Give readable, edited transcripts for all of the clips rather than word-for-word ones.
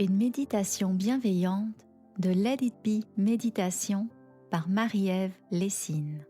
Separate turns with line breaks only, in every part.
Une méditation bienveillante de Let It Be Méditation par Marie-Ève Lessine.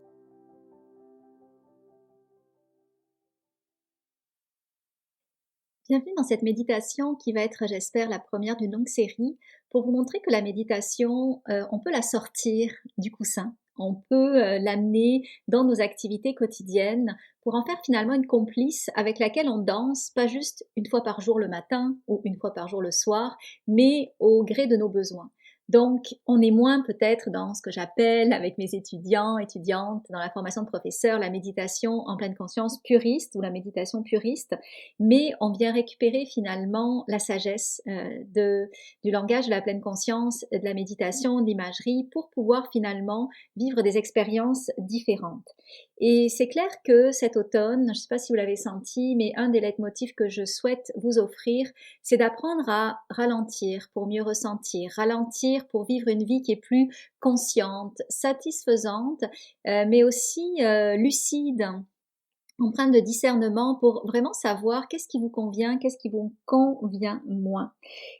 Bienvenue dans cette méditation qui va être, j'espère, la première d'une longue série pour vous montrer que la méditation, on peut la sortir du coussin. On peut l'amener dans nos activités quotidiennes pour en faire finalement une complice avec laquelle on danse, pas juste une fois par jour le matin ou une fois par jour le soir, mais au gré de nos besoins. Donc, on est moins peut-être dans ce que j'appelle avec mes étudiants, étudiantes, dans la formation de professeur, la méditation en pleine conscience puriste ou la méditation puriste, mais on vient récupérer finalement la sagesse du langage de la pleine conscience, de la méditation, de l'imagerie, pour pouvoir finalement vivre des expériences différentes. Et c'est clair que cet automne, je ne sais pas si vous l'avez senti, mais un des leitmotifs que je souhaite vous offrir, c'est d'apprendre à ralentir pour mieux ressentir, ralentir pour vivre une vie qui est plus consciente, satisfaisante, mais aussi lucide, empreinte de discernement pour vraiment savoir qu'est-ce qui vous convient, qu'est-ce qui vous convient moins.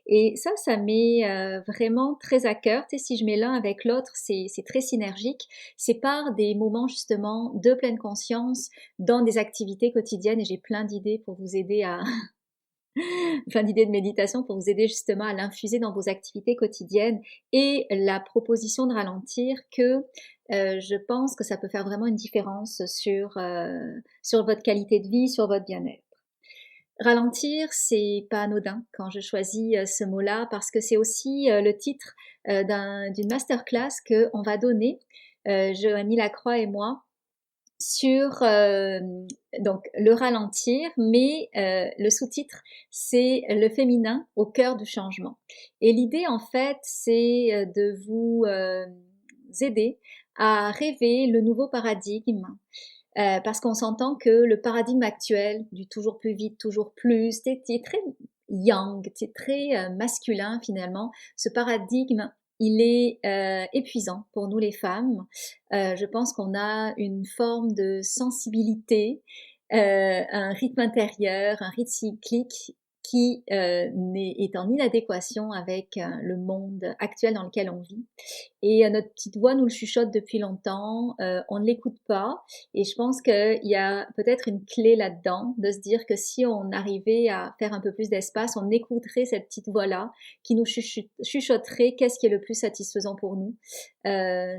Et ça m'est vraiment très à cœur. Tu sais, si je mets l'un avec l'autre, c'est très synergique. C'est par des moments justement de pleine conscience dans des activités quotidiennes et j'ai plein d'idées pour vous aider à plein d'idées de méditation pour vous aider justement à l'infuser dans vos activités quotidiennes et la proposition de ralentir que je pense que ça peut faire vraiment une différence sur votre qualité de vie, sur votre bien-être. Ralentir, c'est pas anodin quand je choisis ce mot-là parce que c'est aussi le titre d'une masterclass qu'on va donner, Joanie Lacroix et moi, sur donc le ralentir, mais le sous-titre c'est le féminin au cœur du changement. Et l'idée en fait c'est de vous aider à rêver le nouveau paradigme. Parce qu'on s'entend que le paradigme actuel du toujours plus vite, toujours plus, c'est très yang, c'est très masculin finalement. Ce paradigme, il est épuisant pour nous les femmes. Je pense qu'on a une forme de sensibilité, un rythme intérieur, un rythme cyclique qui est en inadéquation avec le monde actuel dans lequel on vit. Et notre petite voix nous le chuchote depuis longtemps, on ne l'écoute pas. Et je pense qu'il y a peut-être une clé là-dedans, de se dire que si on arrivait à faire un peu plus d'espace, on écouterait cette petite voix-là qui nous chuchoterait qu'est-ce qui est le plus satisfaisant pour nous.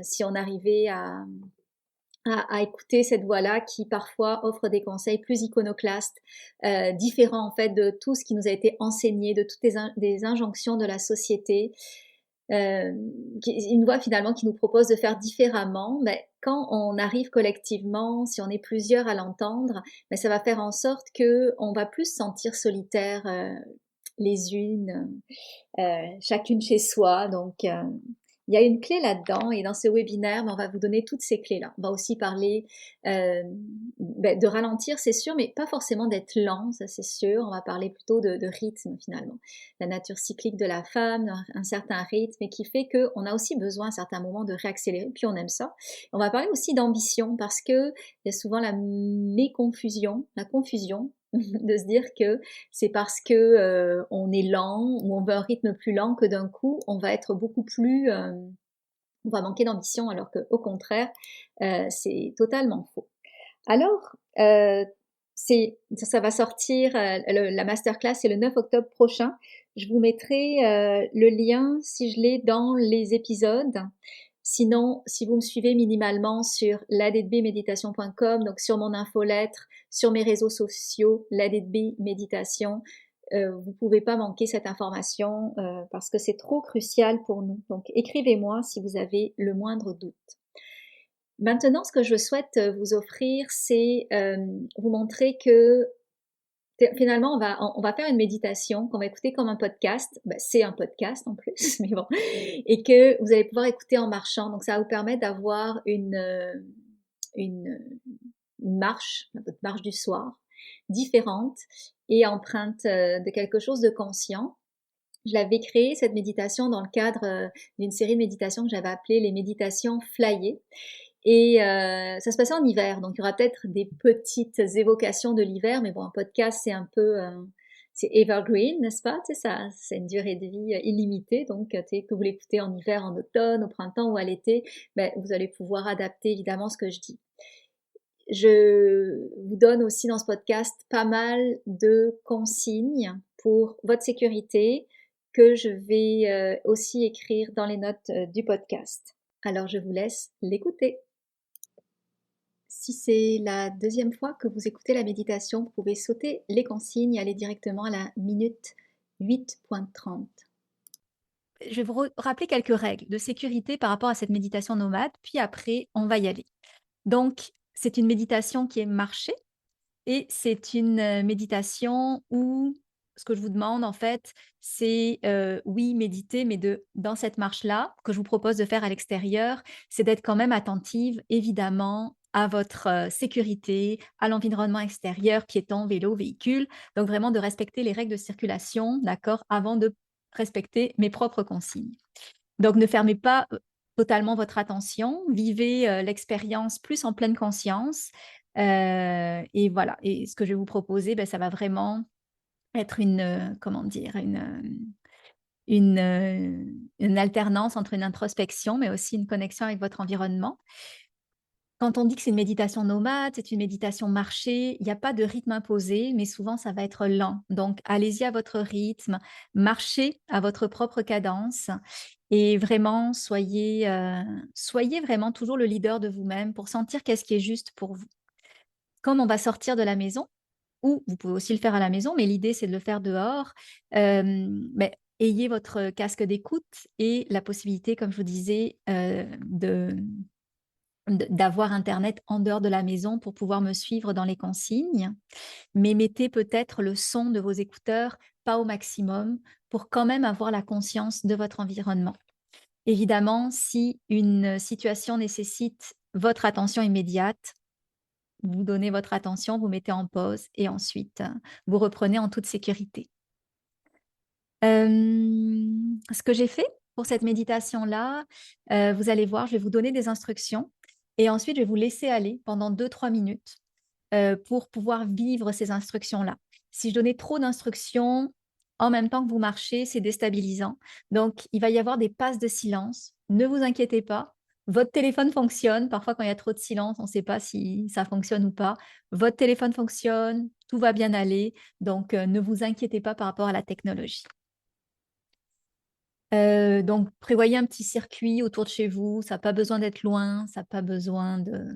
Si on arrivait à écouter cette voix-là qui parfois offre des conseils plus iconoclastes, différents en fait de tout ce qui nous a été enseigné, de toutes des injonctions de la société. Une voix finalement qui nous propose de faire différemment, mais quand on arrive collectivement, si on est plusieurs à l'entendre, mais ça va faire en sorte que on va plus se sentir solitaires les unes, chacune chez soi. Donc il y a une clé là-dedans et dans ce webinaire, on va vous donner toutes ces clés-là. On va aussi parler de ralentir, c'est sûr, mais pas forcément d'être lent, ça c'est sûr. On va parler plutôt de rythme finalement. La nature cyclique de la femme, un certain rythme et qui fait qu'on a aussi besoin à certains moments de réaccélérer, puis on aime ça. On va parler aussi d'ambition parce que il y a souvent la confusion de se dire que c'est parce que on est lent ou on veut un rythme plus lent que d'un coup on va être beaucoup plus on va manquer d'ambition alors que au contraire c'est totalement faux. Alors ça va sortir la masterclass c'est le 9 octobre prochain. Je vous mettrai le lien si je l'ai dans les épisodes. Sinon, si vous me suivez minimalement sur ladbméditation.com, donc sur mon infolettre, sur mes réseaux sociaux, ladb méditation, vous pouvez pas manquer cette information parce que c'est trop crucial pour nous. Donc écrivez-moi si vous avez le moindre doute. Maintenant, ce que je souhaite vous offrir, c'est vous montrer que finalement, on va faire une méditation qu'on va écouter comme un podcast. Ben, c'est un podcast en plus, mais bon. Et que vous allez pouvoir écouter en marchant. Donc, ça va vous permettre d'avoir une marche, votre marche du soir, différente et empreinte de quelque chose de conscient. Je l'avais créée, cette méditation, dans le cadre d'une série de méditations que j'avais appelée les méditations flyées. Et ça se passait en hiver, donc il y aura peut-être des petites évocations de l'hiver, mais bon, un podcast, c'est un peu c'est evergreen, n'est-ce pas? Tu sais, ça c'est une durée de vie, illimitée donc tu sais, que vous l'écoutez en hiver, en automne, au printemps ou à l'été, beh, vous allez pouvoir adapter évidemment ce que je dis. Je vous donne aussi dans ce podcast pas mal de consignes pour votre sécurité que je vais, aussi écrire dans les notes, du podcast. Alors je vous laisse l'écouter. Si c'est la deuxième fois que vous écoutez la méditation, vous pouvez sauter les consignes et aller directement à la minute 8.30.
Je vais vous rappeler quelques règles de sécurité par rapport à cette méditation nomade, puis après, on va y aller. Donc, c'est une méditation qui est marchée et c'est une méditation où ce que je vous demande, en fait, c'est oui, méditer, mais dans cette marche-là, que je vous propose de faire à l'extérieur, c'est d'être quand même attentive, évidemment, à votre sécurité, à l'environnement extérieur, piéton, vélo, véhicule. Donc, vraiment de respecter les règles de circulation, d'accord, avant de respecter mes propres consignes. Donc ne fermez pas, totalement votre attention, vivez, l'expérience plus en pleine conscience, et voilà et ce que je vais vous proposer, ça va vraiment être comment dire? Une alternance entre une introspection, mais aussi une connexion avec votre environnement. Quand on dit que c'est une méditation nomade, c'est une méditation marchée, il n'y a pas de rythme imposé, mais souvent ça va être lent. Donc allez-y à votre rythme, marchez à votre propre cadence et vraiment soyez vraiment toujours le leader de vous-même pour sentir qu'est-ce qui est juste pour vous. Comme on va sortir de la maison, ou vous pouvez aussi le faire à la maison, mais l'idée c'est de le faire dehors, ayez votre casque d'écoute et la possibilité, comme je vous disais, d'avoir internet en dehors de la maison pour pouvoir me suivre dans les consignes, mais mettez peut-être le son de vos écouteurs pas au maximum pour quand même avoir la conscience de votre environnement. Évidemment, si une situation nécessite votre attention immédiate, vous donnez votre attention, vous mettez en pause et ensuite, vous reprenez en toute sécurité. Ce que j'ai fait pour cette méditation-là, vous allez voir, je vais vous donner des instructions et ensuite je vais vous laisser aller pendant 2-3 minutes, pour pouvoir vivre ces instructions-là. Si je donnais trop d'instructions en même temps que vous marchez, c'est déstabilisant. Donc il va y avoir des passes de silence. Ne vous inquiétez pas, votre téléphone fonctionne. Parfois quand il y a trop de silence, on ne sait pas si ça fonctionne ou pas. Votre téléphone fonctionne, tout va bien aller, donc ne vous inquiétez pas par rapport à la technologie. Donc prévoyez un petit circuit autour de chez vous, ça a pas besoin d'être loin, ça a pas besoin de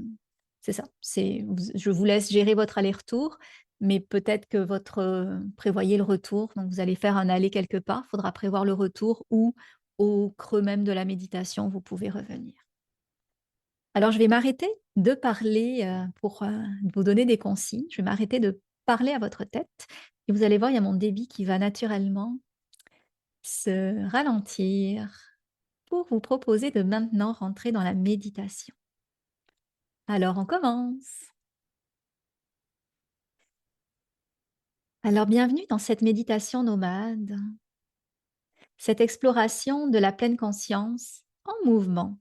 c'est ça, c'est vous je vous laisse gérer votre aller-retour, mais peut-être que prévoyez le retour, donc vous allez faire un aller quelque part, il faudra prévoir le retour ou au creux même de la méditation, vous pouvez revenir. Alors je vais m'arrêter de parler, pour, vous donner des consignes. Je vais m'arrêter de parler à votre tête et vous allez voir, il y a mon débit qui va naturellement se ralentir pour vous proposer de maintenant rentrer dans la méditation. Alors on commence. Alors bienvenue dans cette méditation nomade, cette exploration de la pleine conscience en mouvement.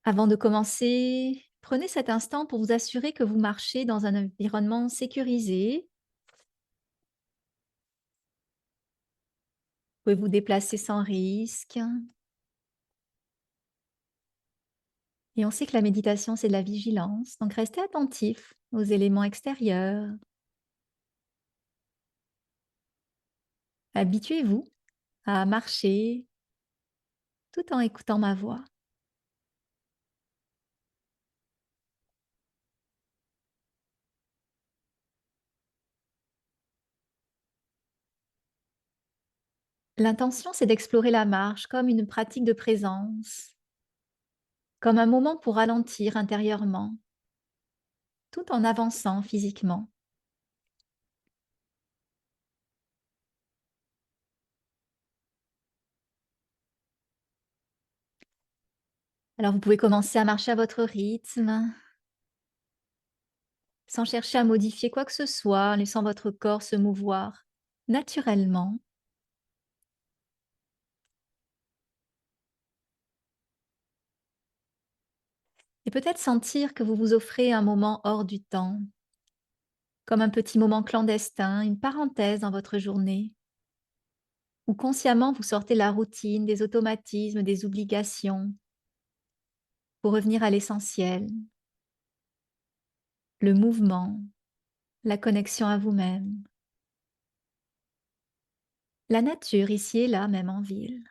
Avant de commencer, prenez cet instant pour vous assurer que vous marchez dans un environnement sécurisé. Vous pouvez vous déplacer sans risque. Et on sait que la méditation, c'est de la vigilance, donc restez attentif aux éléments extérieurs. Habituez-vous à marcher tout en écoutant ma voix. L'intention, c'est d'explorer la marche comme une pratique de présence, comme un moment pour ralentir intérieurement, tout en avançant physiquement. Alors vous pouvez commencer à marcher à votre rythme, sans chercher à modifier quoi que ce soit, en laissant votre corps se mouvoir naturellement. Et peut-être sentir que vous vous offrez un moment hors du temps, comme un petit moment clandestin, une parenthèse dans votre journée, où consciemment vous sortez de la routine, des automatismes, des obligations, pour revenir à l'essentiel, le mouvement, la connexion à vous-même, la nature ici et là, même en ville.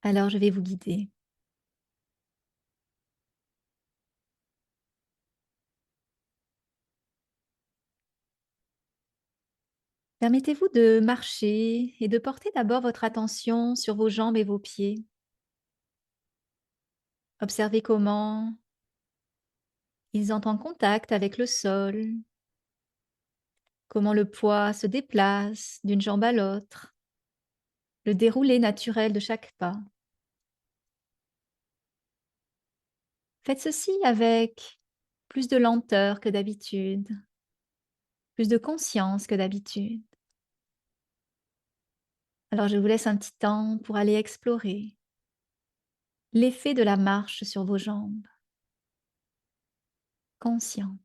Alors je vais vous guider. Permettez-vous de marcher et de porter d'abord votre attention sur vos jambes et vos pieds. Observez comment ils entrent en contact avec le sol, comment le poids se déplace d'une jambe à l'autre, le déroulé naturel de chaque pas. Faites ceci avec plus de lenteur que d'habitude, plus de conscience que d'habitude. Alors je vous laisse un petit temps pour aller explorer l'effet de la marche sur vos jambes, conscient.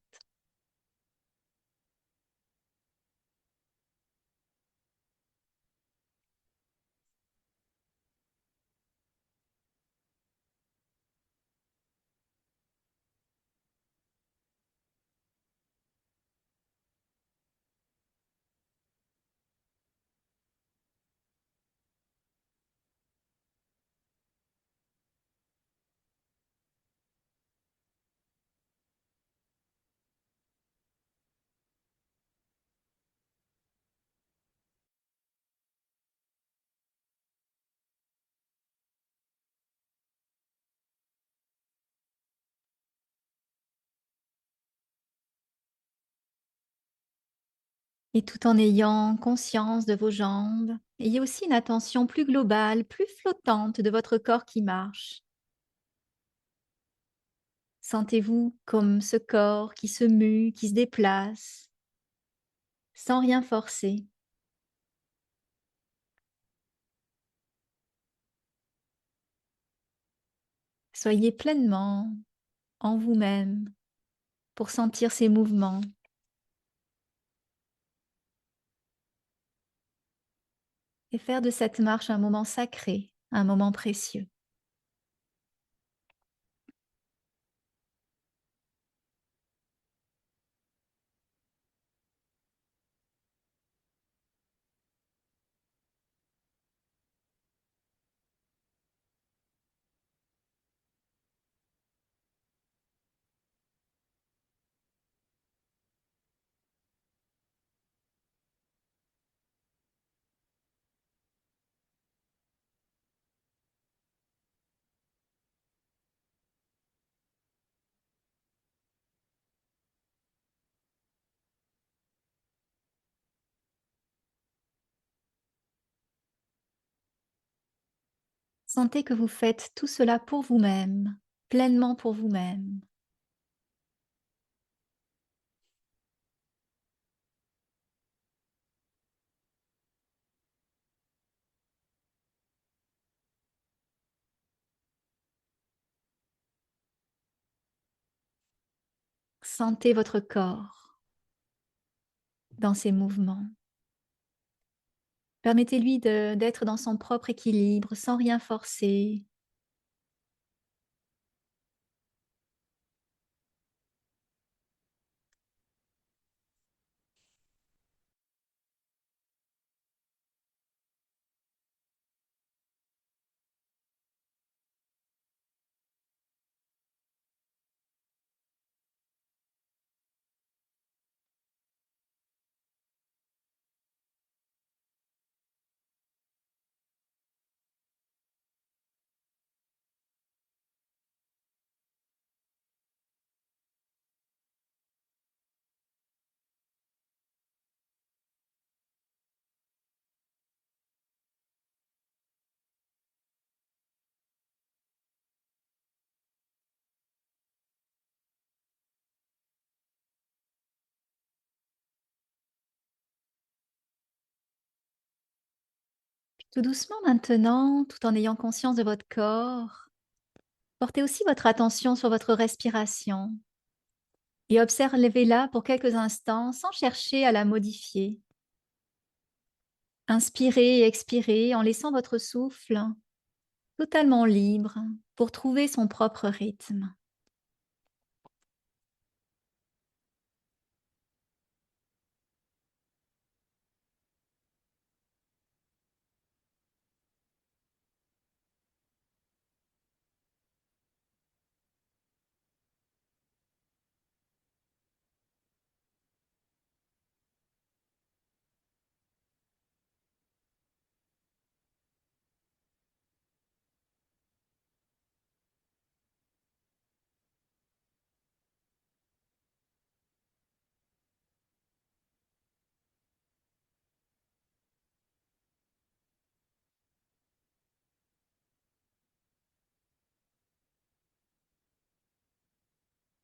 Et tout en ayant conscience de vos jambes, ayez aussi une attention plus globale, plus flottante de votre corps qui marche. Sentez-vous comme ce corps qui se mue, qui se déplace, sans rien forcer. Soyez pleinement en vous-même pour sentir ces mouvements et faire de cette marche un moment sacré, un moment précieux. Sentez que vous faites tout cela pour vous-même, pleinement pour vous-même. Sentez votre corps dans ses mouvements. Permettez-lui d'être dans son propre équilibre, sans rien forcer. Tout doucement maintenant, tout en ayant conscience de votre corps, portez aussi votre attention sur votre respiration et observez-la pour quelques instants sans chercher à la modifier. Inspirez et expirez en laissant votre souffle totalement libre pour trouver son propre rythme.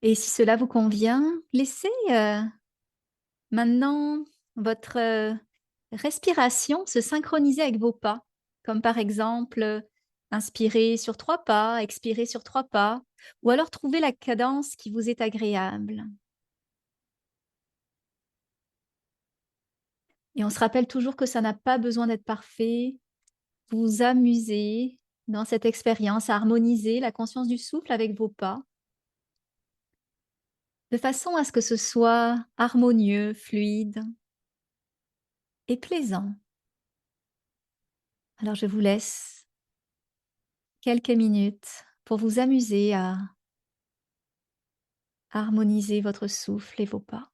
Et si cela vous convient, laissez maintenant votre respiration se synchroniser avec vos pas, comme par exemple inspirer sur 3 pas, expirer sur 3 pas, ou alors trouver la cadence qui vous est agréable. Et on se rappelle toujours que ça n'a pas besoin d'être parfait. Vous vous amusez dans cette expérience à harmoniser la conscience du souffle avec vos pas, de façon à ce que ce soit harmonieux, fluide et plaisant. Alors je vous laisse quelques minutes pour vous amuser à harmoniser votre souffle et vos pas.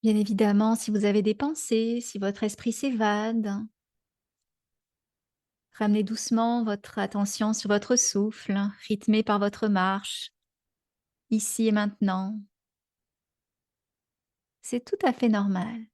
Bien évidemment, si vous avez des pensées, si votre esprit s'évade, ramenez doucement votre attention sur votre souffle, rythmé par votre marche, ici et maintenant. C'est tout à fait normal.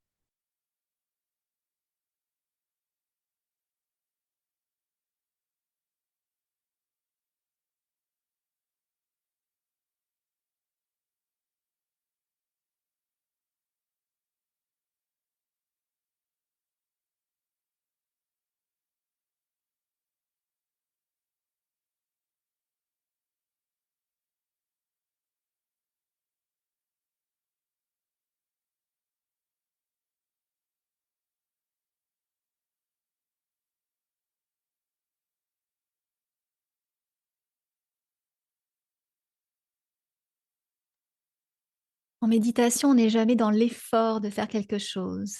En méditation, on n'est jamais dans l'effort de faire quelque chose.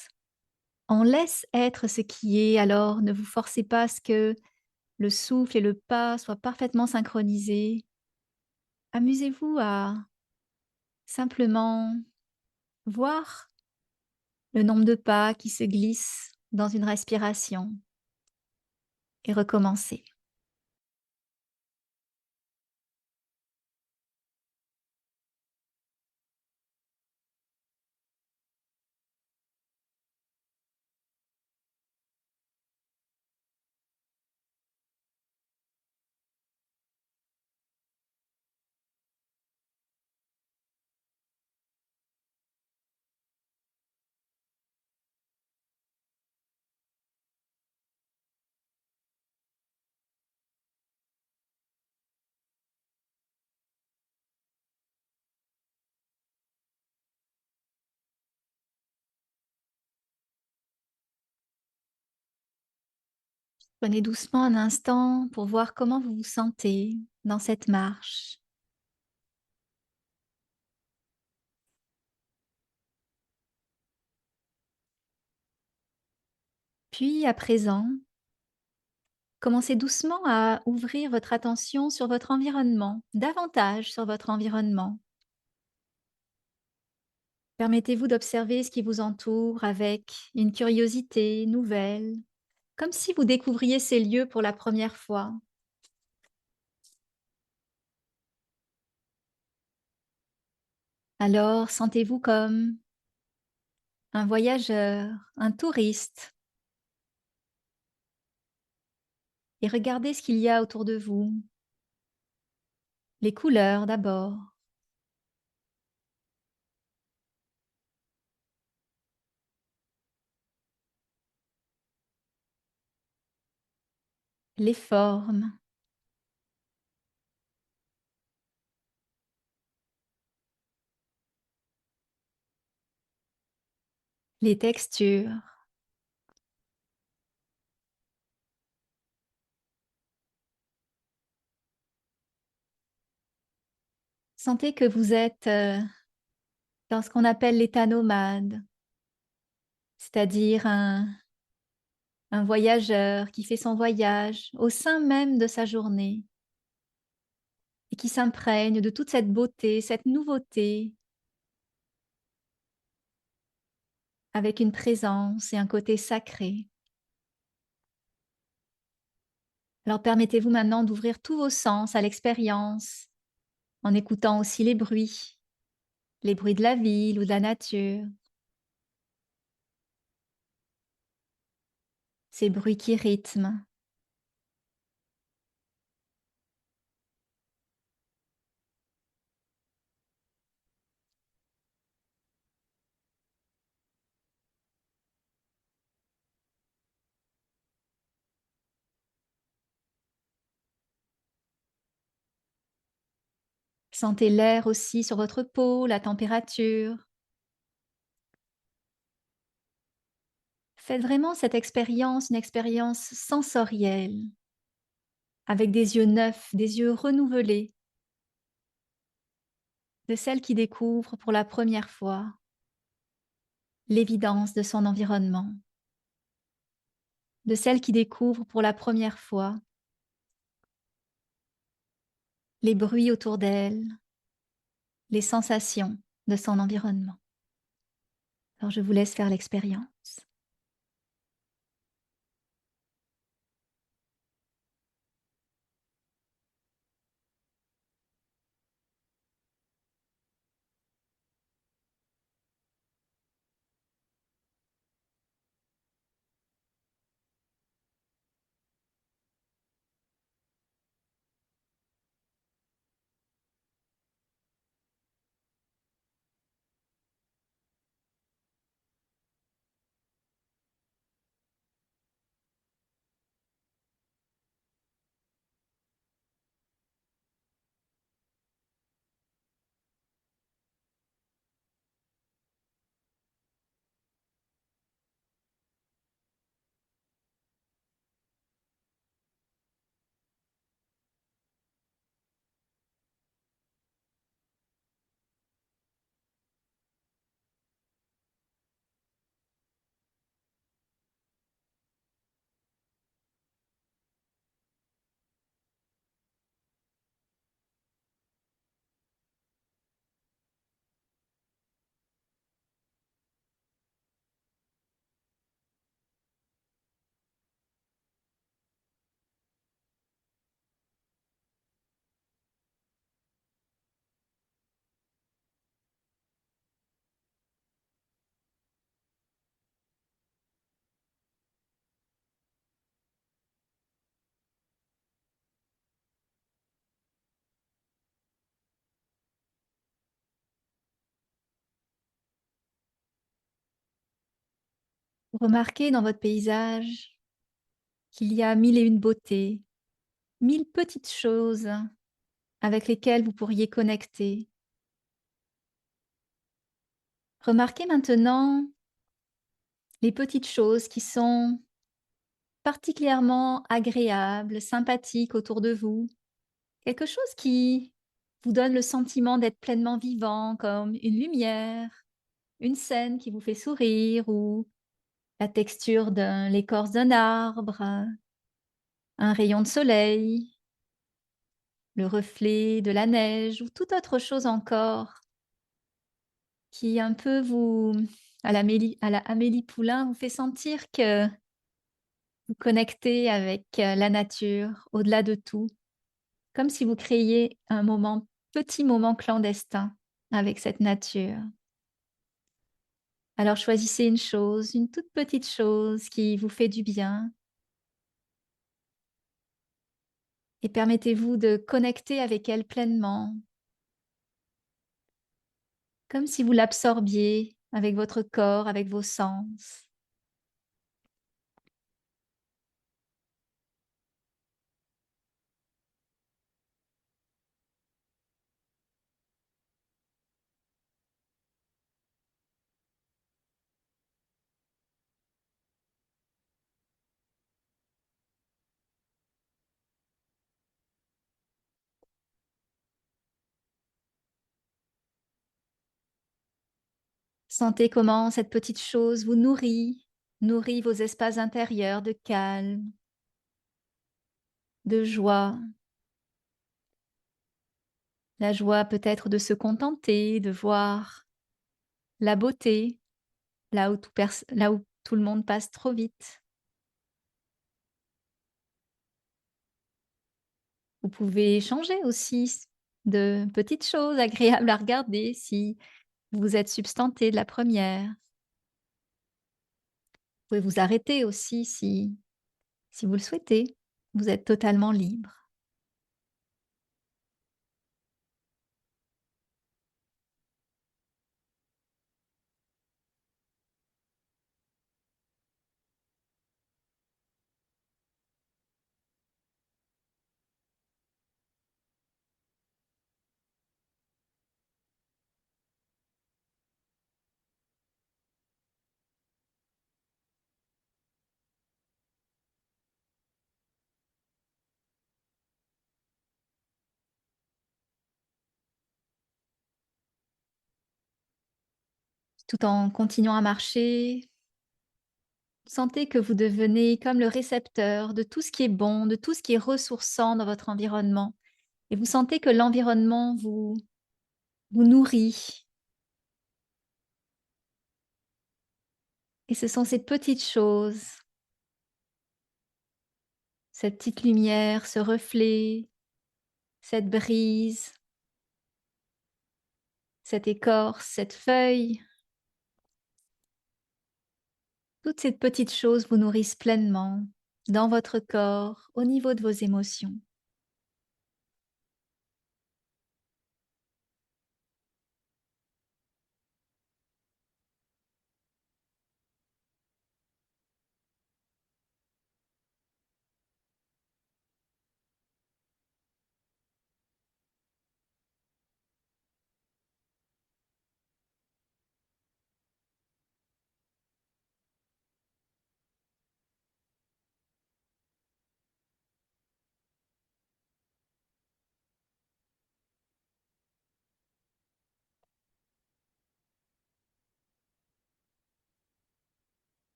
On laisse être ce qui est, alors ne vous forcez pas à ce que le souffle et le pas soient parfaitement synchronisés. Amusez-vous à simplement voir le nombre de pas qui se glissent dans une respiration et recommencer. Prenez doucement un instant pour voir comment vous vous sentez dans cette marche. Puis à présent, commencez doucement à ouvrir votre attention sur votre environnement, davantage sur votre environnement. Permettez-vous d'observer ce qui vous entoure avec une curiosité nouvelle, comme si vous découvriez ces lieux pour la première fois. Alors sentez-vous comme un voyageur, un touriste, et regardez ce qu'il y a autour de vous. Les couleurs d'abord, les formes, les textures. Sentez que vous êtes dans ce qu'on appelle l'état nomade, c'est-à-dire un voyageur qui fait son voyage au sein même de sa journée et qui s'imprègne de toute cette beauté, cette nouveauté, avec une présence et un côté sacré. Alors permettez-vous maintenant d'ouvrir tous vos sens à l'expérience, en écoutant aussi les bruits de la ville ou de la nature, ces bruits qui rythment. Sentez l'air aussi sur votre peau, la température. Faites vraiment cette expérience une expérience sensorielle, avec des yeux neufs, des yeux renouvelés, de celle qui découvre pour la première fois l'évidence de son environnement, de celle qui découvre pour la première fois les bruits autour d'elle, les sensations de son environnement. Alors je vous laisse faire l'expérience. Remarquez dans votre paysage qu'il y a mille et une beautés, mille petites choses avec lesquelles vous pourriez connecter. Remarquez maintenant les petites choses qui sont particulièrement agréable, sympathique autour de vous. Quelque chose qui vous donne le sentiment d'être pleinement vivant, comme une lumière, une scène qui vous fait sourire ou la texture de l'écorce d'un arbre, un rayon de soleil, le reflet de la neige ou toute autre chose encore qui un peu vous à la Amélie Poulain, vous fait sentir que vous connectez avec, la nature, au-delà de tout. Comme si vous créiez un petit moment clandestin avec cette nature. Alors choisissez une chose, une toute petite chose qui vous fait du bien et permettez-vous de connecter avec elle pleinement, comme si vous l'absorbiez avec votre corps, avec vos sens. Sentez comment cette petite chose vous nourrit vos espaces intérieurs de calme, de joie. La joie peut-être de se contenter, de voir la beauté là où tout le monde passe trop vite. Vous pouvez changer aussi de petites choses agréables à regarder si vous vous êtes substanté de la première. Vous pouvez vous arrêter aussi si vous le souhaitez. Vous êtes totalement libre. Tout en continuant à marcher, sentez que vous devenez comme le récepteur de tout ce qui est bon, de tout ce qui est ressourçant dans votre environnement. Et vous sentez que l'environnement vous nourrit. Et ce sont ces petites choses, cette petite lumière, ce reflet, cette brise, cette écorce, cette feuille, toutes ces petites choses vous nourrissent pleinement dans votre corps, au niveau de vos émotions.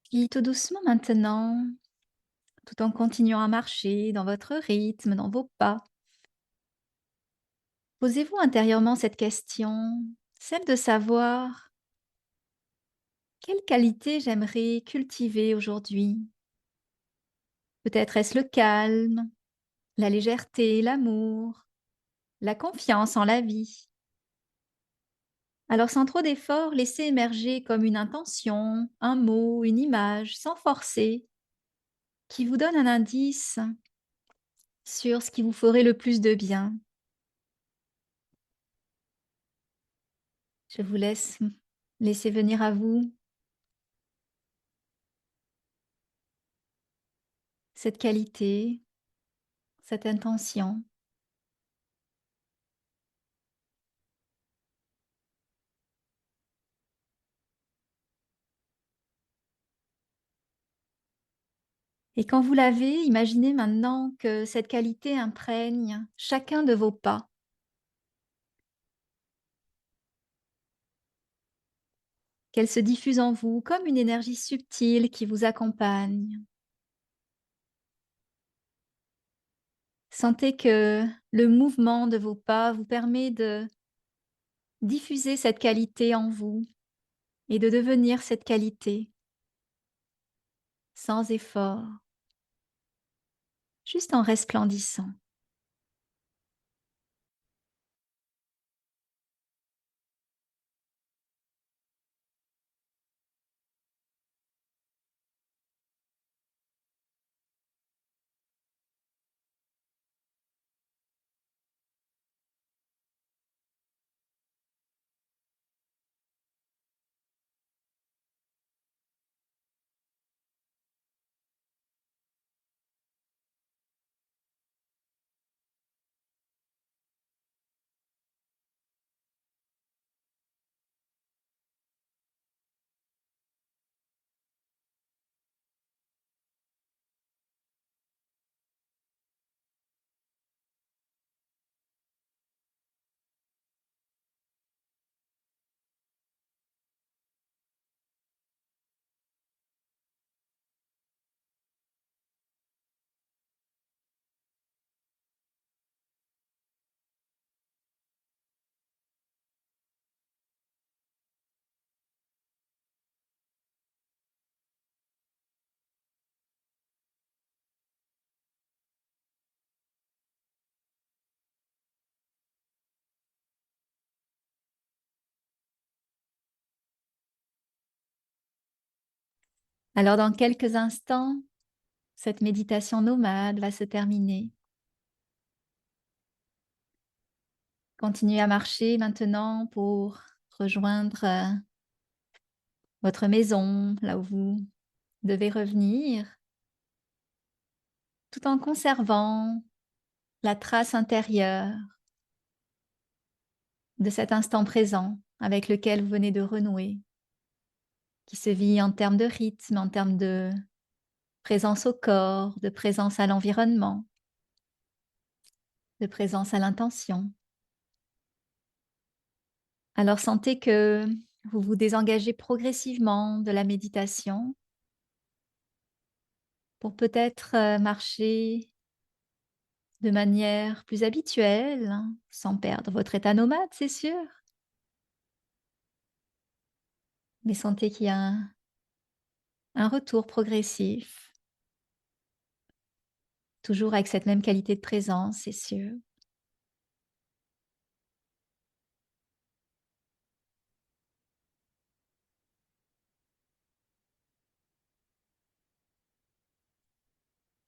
Puis tout doucement maintenant, tout en continuant à marcher dans votre rythme, dans vos pas, posez-vous intérieurement cette question, celle de savoir quelle qualité j'aimerais cultiver aujourd'hui. Peut-être est-ce le calme, la légèreté, l'amour, la confiance en la vie. Alors sans trop d'effort, laissez émerger comme une intention, un mot, une image, sans forcer, qui vous donne un indice sur ce qui vous ferait le plus de bien. Je vous laisse laisser venir à vous cette qualité, cette intention. Et quand vous l'avez, imaginez maintenant que cette qualité imprègne chacun de vos pas, qu'elle se diffuse en vous comme une énergie subtile qui vous accompagne. Sentez que le mouvement de vos pas vous permet de diffuser cette qualité en vous et de devenir cette qualité sans effort, juste en resplendissant. Alors dans quelques instants, cette méditation nomade va se terminer. Continuez à marcher maintenant pour rejoindre votre maison, là où vous devez revenir, tout en conservant la trace intérieure de cet instant présent avec lequel vous venez de renouer, qui se vit en termes de rythme, en termes de présence au corps, de présence à l'environnement, de présence à l'intention. Alors sentez que vous vous désengagez progressivement de la méditation pour peut-être marcher de manière plus habituelle, hein, sans perdre votre état nomade, c'est sûr. Mais sentez qu'il y a un retour progressif, toujours avec cette même qualité de présence, c'est sûr.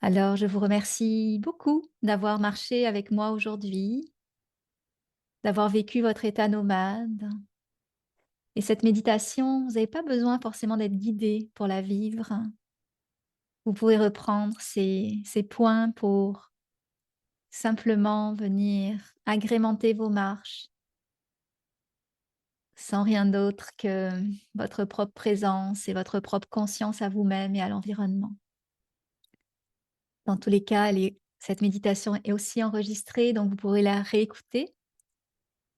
Alors, je vous remercie beaucoup d'avoir marché avec moi aujourd'hui, d'avoir vécu votre état nomade. Et cette méditation, vous n'avez pas besoin forcément d'être guidé pour la vivre. Vous pouvez reprendre ces points pour simplement venir agrémenter vos marches sans rien d'autre que votre propre présence et votre propre conscience à vous-même et à l'environnement. Dans tous les cas, cette méditation est aussi enregistrée, donc vous pourrez la réécouter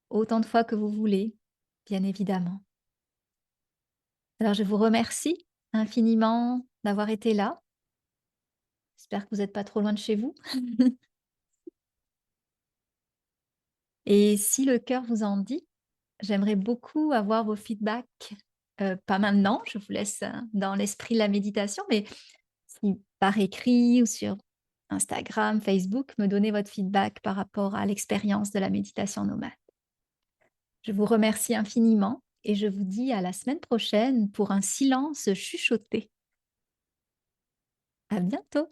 autant de fois que vous voulez, bien évidemment. Alors je vous remercie infiniment d'avoir été là. J'espère que vous n'êtes pas trop loin de chez vous. Et si le cœur vous en dit, j'aimerais beaucoup avoir vos feedbacks, pas maintenant, je vous laisse, dans l'esprit de la méditation, mais si par écrit ou sur Instagram, Facebook, me donner votre feedback par rapport à l'expérience de la méditation nomade. Je vous remercie infiniment et je vous dis à la semaine prochaine pour un silence chuchoté. À bientôt.